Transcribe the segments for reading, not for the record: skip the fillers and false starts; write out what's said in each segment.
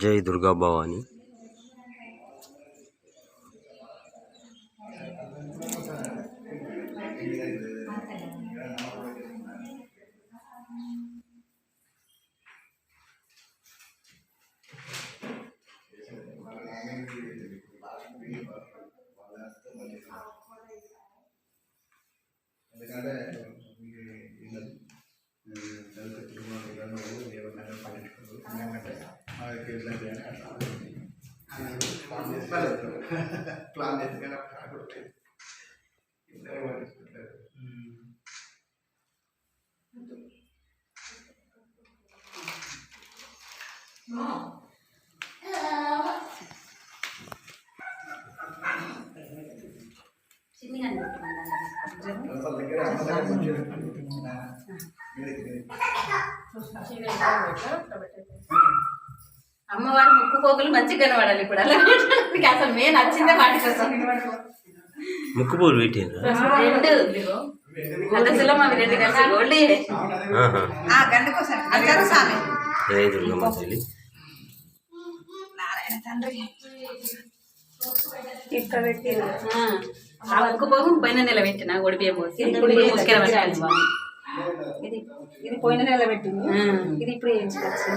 జై దుర్గా భవాని. ఎందుకంటే ప్లాన్ చేస్తే అమ్మవారి ముక్కు పోగులు మంచిగా కనబడాలి. ఇప్పుడు అలా అసలు మెయిన్ నచ్చిందే వాటి కోసం ముక్కు పోలు పెట్టారు. రెండు అసలు అవి రెండు కలిసి గోల్డ్ జై దుర్గమ్మ తల్లి. ఆ ముక్కు పోగు పైన నిలబెట్టిన ఒడిపియం పోసి ఇది పోయిన నెల పెట్టింది. ఇది ఇప్పుడు వేయించుకోవచ్చు.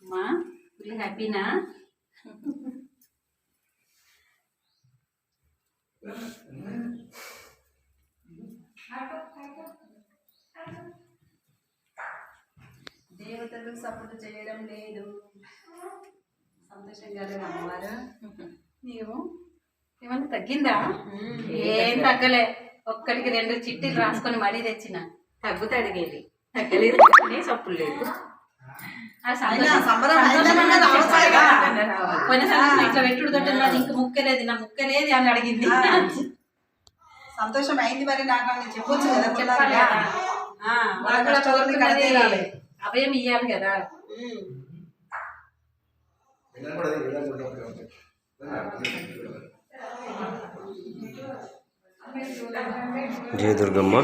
అమ్మా ఫుల్ హ్యాపీనా? దేవతలు సపోర్ట్ చేయడం లేదు. సంతోషంగా లేదు అమ్మవారు. నీవు ఏమన్నా తగ్గిందా? ఏం తగ్గలే. ఒక్కడికి 2 చిట్టీలు రాసుకొని మరీ తెచ్చిన. తగ్గుతా అడిగేది తగ్గలేదు. సప్పుడు లేదు. పోయిన సంవత్సరం ఇట్లా పెట్టుడు తోటి ఇంక ముక్కలేదు, నా ముక్కలేదు అని అడిగింది. సంతోషం అయింది. మరి నాకు చెప్పొచ్చు కదా, చెప్పాలి. అభయం ఇయ్యాలి కదా. జై దుర్గమ్మ.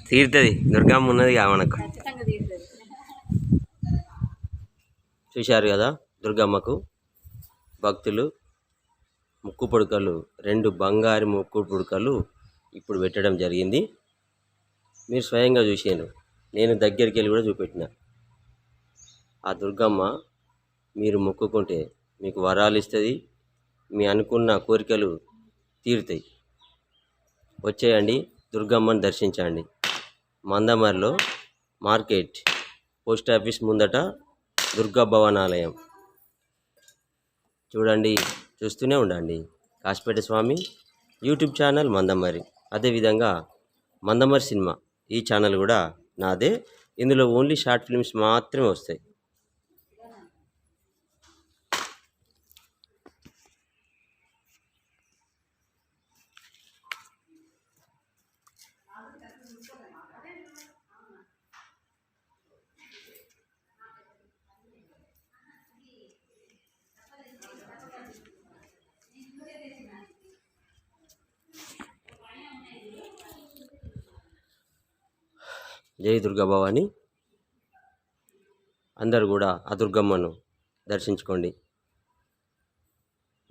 తీరుతుంది. దుర్గమ్మ ఉన్నది మనకు. చూశారు కదా, దుర్గమ్మకు భక్తులు ముక్కు పుడకలు 2 బంగారు ముక్కు పుడకలు ఇప్పుడు పెట్టడం జరిగింది. మీరు స్వయంగా చూసాను. నేను దగ్గరికి వెళ్ళి కూడా చూపెట్టిన. ఆ దుర్గమ్మ మీరు మొక్కుకుంటే మీకు వరాలు ఇస్తుంది. మీ అనుకున్న కోరికలు తీరుతాయి. వచ్చేయండి, దుర్గమ్మని దర్శించండి. మందమరిలో మార్కెట్, పోస్ట్ ఆఫీస్ ముందట దుర్గా భవనాలయం. చూడండి, చూస్తూనే ఉండండి. కాశీపేట స్వామి యూట్యూబ్ ఛానల్ మందమరి. అదేవిధంగా మందమరి సినిమా ఈ ఛానల్ కూడా నాదే. ఇందులో ఓన్లీ షార్ట్ ఫిల్మ్స్ మాత్రమే వస్తాయి. జై దుర్గా భవాని. అందరూ కూడా ఆ దుర్గమ్మను దర్శించుకోండి.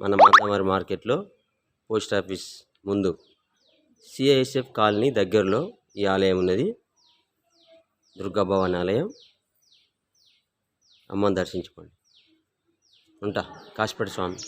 మన మందమరి మార్కెట్లో పోస్ట్ ఆఫీస్ ముందు సిఐఎస్ఎఫ్ కాలనీ దగ్గరలో ఈ ఆలయం ఉన్నది. దుర్గా భవాని ఆలయం. అమ్మని దర్శించుకోండి. ఉంటా. కాశీపేట స్వామి.